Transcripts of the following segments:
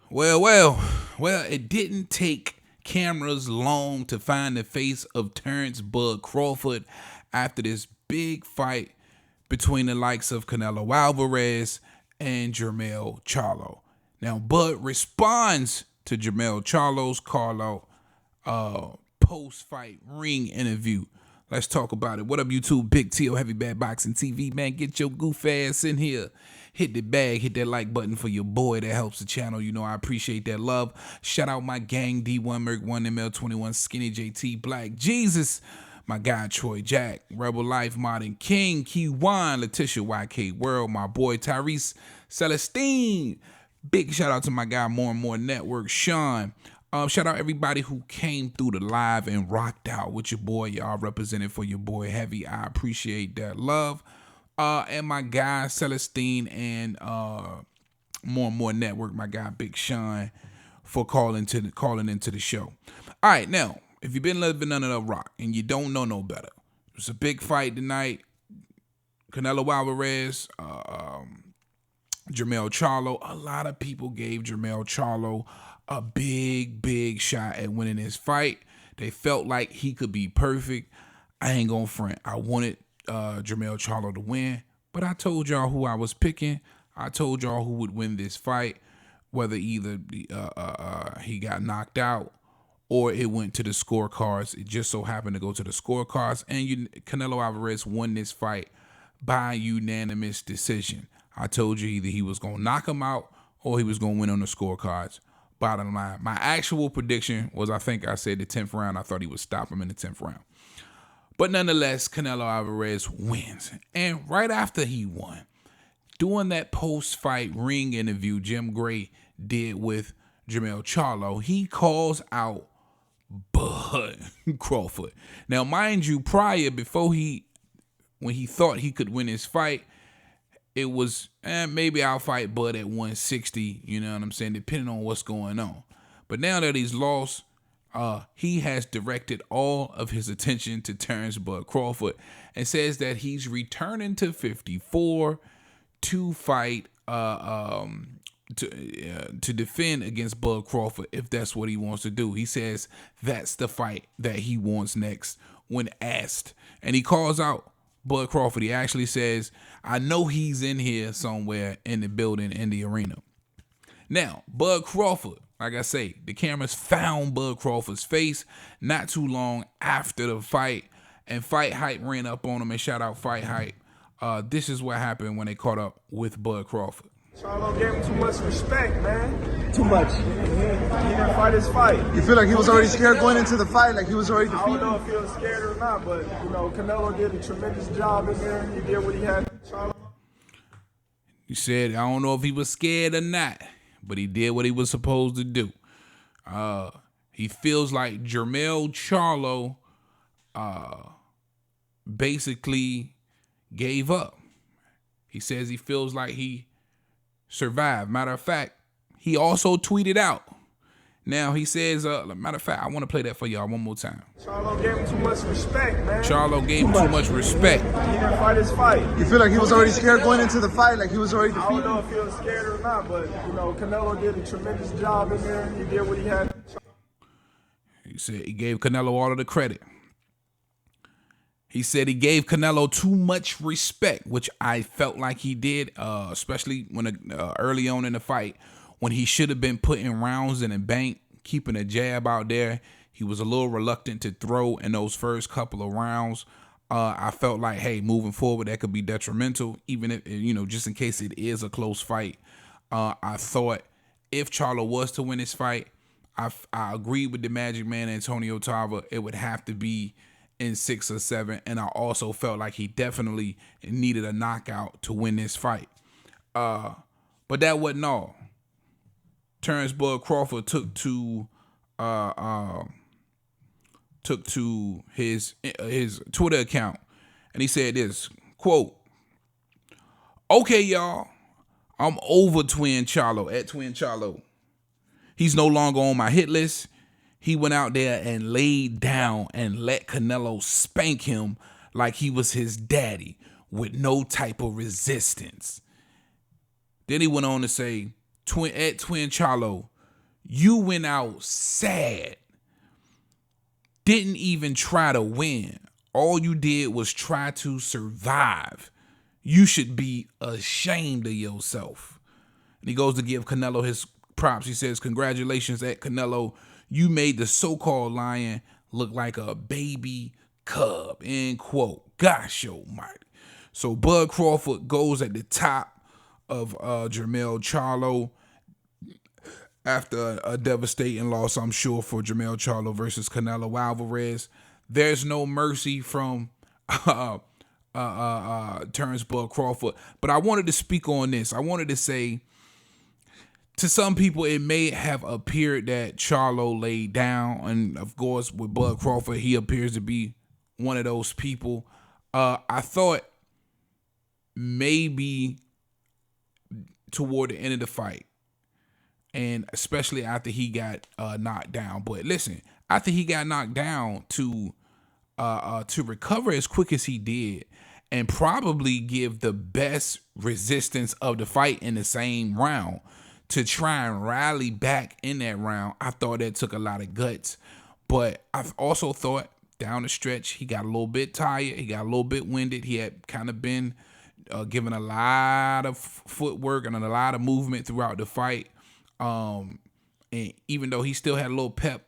Well, it didn't take cameras long to find the face of Terence Bud Crawford after this big fight between the likes of Canelo Alvarez and Jermell Charlo. Now, Bud responds to Jermell Charlo's post-fight ring interview. Let's talk about it. What up, YouTube? Big T.O. Heavy Bad Boxing TV, man. Get your goof ass in here. Hit the bag, hit that like button for your boy. That helps the channel. You know I appreciate that love. Shout out my gang, D1 Merc 1 ML21 Skinny JT Black Jesus, my guy Troy Jack, Rebel Life Modern King, Keywan, Letitia YK World, my boy Tyrese Celestine. Big shout out to my guy More and More Network, Sean. Shout out everybody who came through the live and rocked out with your boy. Y'all represented for your boy Heavy. I appreciate that love. And my guy Celestine and More and More Network, my guy Big Sean, for calling into the show. All right, now, if you've been living under a rock and you don't know no better, it's a big fight tonight. Canelo Alvarez, Jermell Charlo. A lot of people gave Jermell Charlo a big shot at winning this fight. They felt like he could be perfect. I ain't gonna front. I wanted Jermell Charlo to win, but I told y'all who I was picking. I told y'all who would win this fight, whether either he got knocked out or it went to the scorecards. It just so happened to go to the scorecards, and Canelo Alvarez won this fight by unanimous decision. I told you either he was gonna knock him out or he was gonna win on the scorecards. Bottom line, my actual prediction was, I think I said the 10th round. I thought he would stop him in the 10th round. But nonetheless, Canelo Alvarez wins. And right after he won, doing that post-fight ring interview Jim Gray did with Jermell Charlo, he calls out Bud Crawford. Now, mind you, when he thought he could win his fight, it was, maybe I'll fight Bud at 160, you know what I'm saying, depending on what's going on. But now that he's lost, he has directed all of his attention to Terence Bud Crawford and says that he's returning to 54 to fight, to defend against Bud Crawford if that's what he wants to do. He says that's the fight that he wants next when asked. And he calls out Bud Crawford. He actually says, I know he's in here somewhere in the building, in the arena. Now, Bud Crawford, like I say, the cameras found Bud Crawford's face not too long after the fight, and Fight Hype ran up on him, and shout out Fight Hype. This is what happened when they caught up with Bud Crawford. Charlo gave him too much respect, man. Too much. He didn't fight his fight. You feel like he was already scared going into the fight, like he was already defeated? I don't know if he was scared or not, but, Canelo did a tremendous job in there. He did what he had. Charlo. He said, I don't know if he was scared or not, but he did what he was supposed to do. He feels like Jermell Charlo basically gave up. He says he feels like he survived. Matter of fact, he also tweeted out. Now he says, matter of fact, I want to play that for y'all one more time. Charlo gave him too much respect, man. Charlo gave him too much respect. He didn't fight his fight. You feel like he was already scared going into the fight, like he was already I don't defeated? know if he was scared or not, but, Canelo did a tremendous job in there. He did what he had. He said he gave Canelo all of the credit. He said he gave Canelo too much respect, which I felt like he did, especially when early on in the fight, when he should have been putting rounds in the bank, keeping a jab out there. He was a little reluctant to throw in those first couple of rounds. I felt like, hey, moving forward, that could be detrimental, even if, just in case it is a close fight. I thought if Charlo was to win this fight, I agreed with the Magic Man, Antonio Tarver, it would have to be in 6 or 7, and I also felt like he definitely needed a knockout to win this fight. But that wasn't all. Terence Bud Crawford took to his Twitter account, and he said this, quote, "Okay, y'all, I'm over Twin Charlo, at Twin Charlo. He's no longer on my hit list. He went out there and laid down and let Canelo spank him like he was his daddy with no type of resistance." Then he went on to say, at Twin Charlo, You went out sad. Didn't even try to win. All you did was try to survive. You should be ashamed of yourself. And he goes to give Canelo his props. He says, congratulations at Canelo. You made the so-called lion look like a baby cub. End quote. Gosh almighty. So Bud Crawford goes at the top of Jermell Charlo after a devastating loss, I'm sure, for Jermell Charlo versus Canelo Alvarez. There's no mercy from Terence Bud Crawford. But I wanted to speak on this. I wanted to say, to some people, it may have appeared that Charlo laid down. And, of course, with Bud Crawford, he appears to be one of those people. I thought maybe toward the end of the fight, and especially after he got knocked down. But listen, after he got knocked down, to recover as quick as he did and probably give the best resistance of the fight in the same round, to try and rally back in that round, I thought that took a lot of guts. But I've also thought down the stretch, he got a little bit tired. He got a little bit winded. He had kind of been given a lot of footwork and a lot of movement throughout the fight. And even though he still had a little pep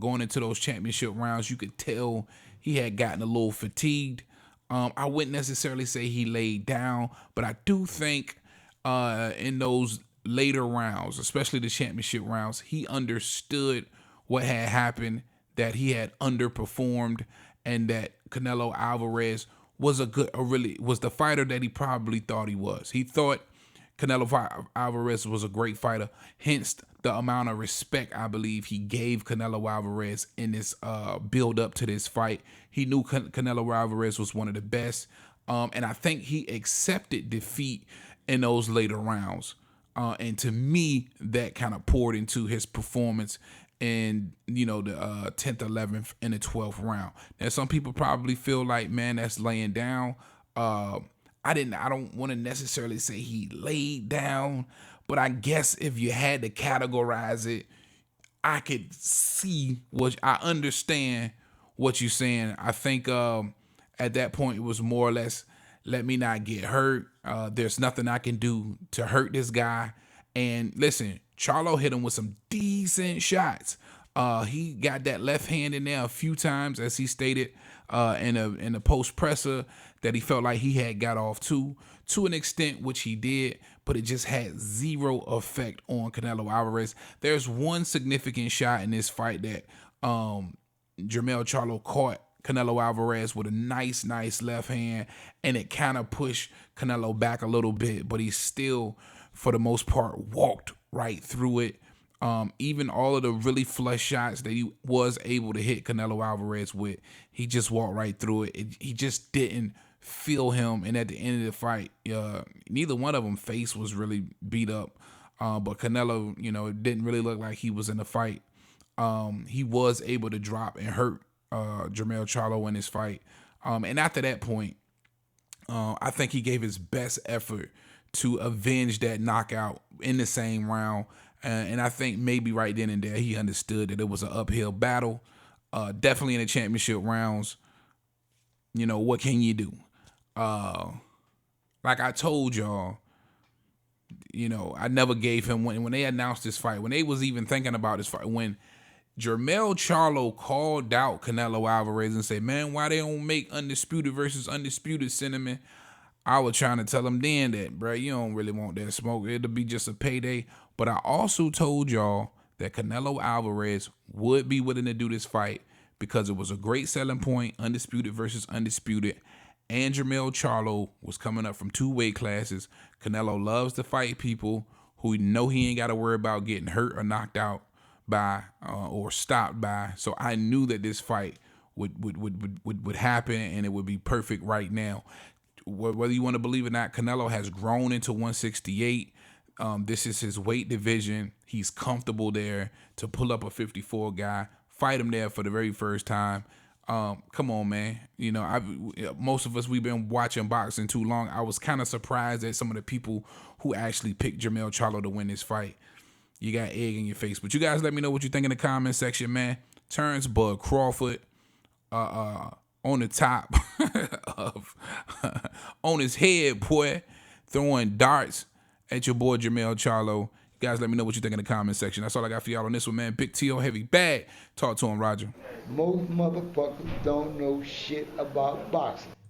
going into those championship rounds, you could tell he had gotten a little fatigued. I wouldn't necessarily say he laid down, but I do think in those later rounds, especially the championship rounds, he understood what had happened, that he had underperformed, and that Canelo Alvarez was was the fighter that he probably thought he was. He thought Canelo Alvarez was a great fighter, hence the amount of respect I believe he gave Canelo Alvarez in this build up to this fight. He knew Canelo Alvarez was one of the best, and I think he accepted defeat in those later rounds. And to me, that kind of poured into his performance in, the 10th, 11th, and the 12th round. Now, some people probably feel like, man, that's laying down. I don't want to necessarily say he laid down, but I guess if you had to categorize it, I could I understand what you're saying. I think at that point it was more or less, let me not get hurt. There's nothing I can do to hurt this guy. And listen, Charlo hit him with some decent shots. He got that left hand in there a few times, as he stated in the post presser, that he felt like he had got off to an extent, which he did, but it just had zero effect on Canelo Alvarez. There's one significant shot in this fight that Jermell Charlo caught Canelo Alvarez with a nice left hand, and it kind of pushed Canelo back a little bit, but he still, for the most part, walked right through it. Even all of the really flush shots that he was able to hit Canelo Alvarez with, he just walked right through it. He just didn't feel him, and at the end of the fight, neither one of them face was really beat up, but Canelo, it didn't really look like he was in the fight. He was able to drop and hurt Jermell Charlo in his fight. And after that point, I think he gave his best effort to avenge that knockout in the same round. And I think maybe right then and there he understood that it was an uphill battle. Definitely in the championship rounds, what can you do? Like I told y'all, I never gave him, when they announced this fight, when they was even thinking about this fight, when Jermell Charlo called out Canelo Alvarez and said, man, why they don't make undisputed versus undisputed sentiment? I was trying to tell him then that, bro, you don't really want that smoke. It'll be just a payday. But I also told y'all that Canelo Alvarez would be willing to do this fight because it was a great selling point, undisputed versus undisputed. And Jermell Charlo was coming up from 2 weight classes. Canelo loves to fight people who know he ain't got to worry about getting hurt or knocked out by or stopped by. So I knew that this fight would happen, and it would be perfect right now. Whether you want to believe it or not, Canelo has grown into 168. This is his weight division. He's comfortable there to pull up a 54 guy, fight him there for the very first time. Come on, man. Most of us, we've been watching boxing too long. I was kind of surprised at some of the people who actually picked Jermell Charlo to win this fight. you got egg in your face. But you guys let me know what you think in the comment section, man. Terence Bud Crawford on the top of on his head, boy, throwing darts at your boy Jermell Charlo. You guys let me know what you think in the comment section. That's all I got for y'all on this one, man. Big T.O. Heavy Bag. Talk to him, Roger. Most motherfuckers don't know shit about boxing.